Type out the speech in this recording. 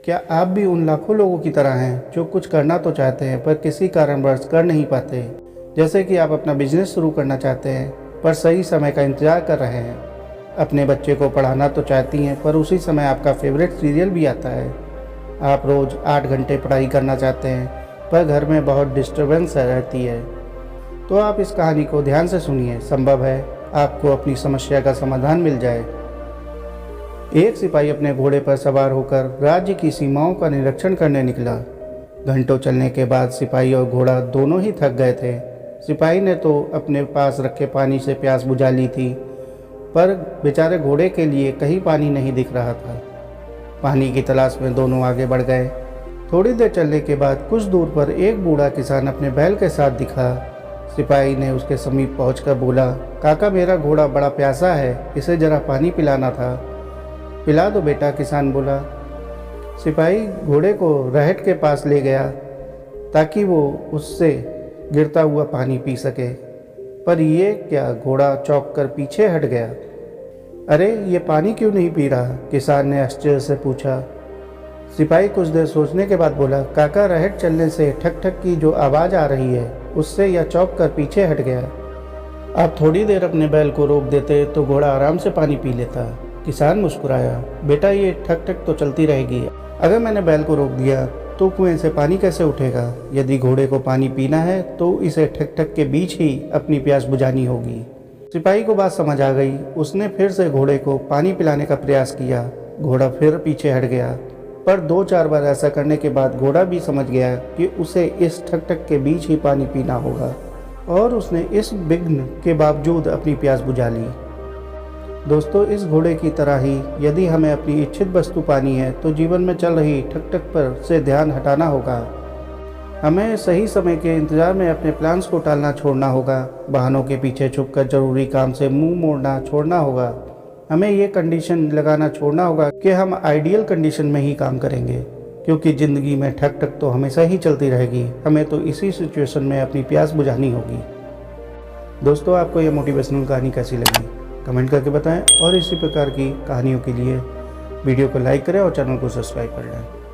क्या आप भी उन लाखों लोगों की तरह हैं जो कुछ करना तो चाहते हैं पर किसी कारणवश कर नहीं पाते? जैसे कि आप अपना बिजनेस शुरू करना चाहते हैं पर सही समय का इंतज़ार कर रहे हैं। अपने बच्चे को पढ़ाना तो चाहती हैं पर उसी समय आपका फेवरेट सीरियल भी आता है। आप रोज़ 8 घंटे पढ़ाई करना चाहते हैं पर घर में बहुत डिस्टर्बेंस रहती है। तो आप इस कहानी को ध्यान से सुनिए, संभव है आपको अपनी समस्या का समाधान मिल जाए। एक सिपाही अपने घोड़े पर सवार होकर राज्य की सीमाओं का निरीक्षण करने निकला। घंटों चलने के बाद सिपाही और घोड़ा दोनों ही थक गए थे। सिपाही ने तो अपने पास रखे पानी से प्यास बुझा ली थी, पर बेचारे घोड़े के लिए कहीं पानी नहीं दिख रहा था। पानी की तलाश में दोनों आगे बढ़ गए। थोड़ी देर चलने के बाद कुछ दूर पर एक बूढ़ा किसान अपने बैल के साथ दिखा। सिपाही ने उसके समीप पहुंचकर बोला, काका मेरा घोड़ा बड़ा प्यासा है, इसे जरा पानी पिलाना था। पिला दो बेटा, किसान बोला। सिपाही घोड़े को रहट के पास ले गया ताकि वो उससे गिरता हुआ पानी पी सके, पर ये क्या, घोड़ा चौंक कर पीछे हट गया। अरे ये पानी क्यों नहीं पी रहा? किसान ने आश्चर्य से पूछा। सिपाही कुछ देर सोचने के बाद बोला, काका रहट चलने से ठक ठक की जो आवाज़ आ रही है उससे यह चौंक कर पीछे हट गया। आप थोड़ी देर अपने बैल को रोक देते तो घोड़ा आराम से पानी पी लेता। किसान मुस्कुराया, बेटा ये ठक ठक तो चलती रहेगी, अगर मैंने बैल को रोक दिया तो कुएं से पानी कैसे उठेगा? यदि घोड़े को पानी पीना है तो इसे ठक ठक के बीच ही अपनी प्यास बुझानी होगी। सिपाही को बात समझ आ गई। उसने फिर से घोड़े को पानी पिलाने का प्रयास किया। घोड़ा फिर पीछे हट गया, पर 2-4 बार ऐसा करने के बाद घोड़ा भी समझ गया कि उसे इस ठक ठक के बीच ही पानी पीना होगा, और उसने इस विघ्न के बावजूद अपनी प्यास बुझा ली। दोस्तों, इस घोड़े की तरह ही यदि हमें अपनी इच्छित वस्तु पानी है तो जीवन में चल रही ठक ठक पर से ध्यान हटाना होगा। हमें सही समय के इंतजार में अपने प्लान्स को टालना छोड़ना होगा। बहानों के पीछे छुपकर जरूरी काम से मुंह मोड़ना छोड़ना होगा। हमें ये कंडीशन लगाना छोड़ना होगा कि हम आइडियल कंडीशन में ही काम करेंगे, क्योंकि ज़िंदगी में ठक ठक तो हमेशा ही चलती रहेगी। हमें तो इसी सिचुएशन में अपनी प्यास बुझानी होगी। दोस्तों, आपको यह मोटिवेशनल कहानी कैसी लगी कमेंट करके बताएं, और इसी प्रकार की कहानियों के लिए वीडियो को लाइक करें और चैनल को सब्सक्राइब कर लें।